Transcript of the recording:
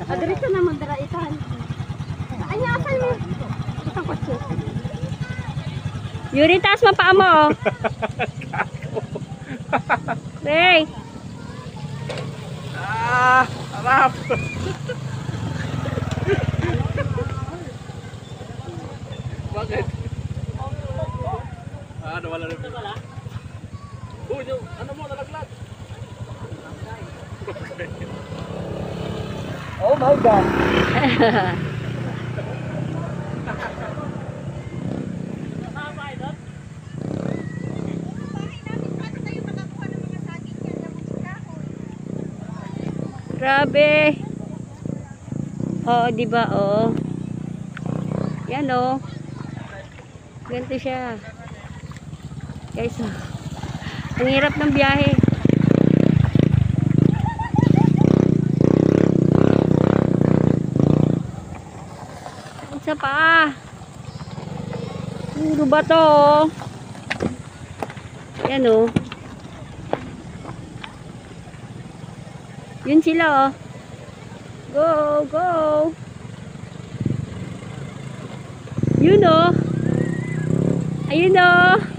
Diretso naman dara itan. Ay, asal mo. Itang kotse. Yuri, taas mo paa mo. Hey. Harap! Bakit? Nawala rin. Uy, ano mo, nalaglag? Oh my God! Grabe. Oo, di ba? Oo. Yan oh. Ganito siya. Guys, oh. Ang hirap ng biyahe. Isa pa. Puro ba to? Yan oh. Yun sila oh. Go, go. Yun oh. Ayun oh.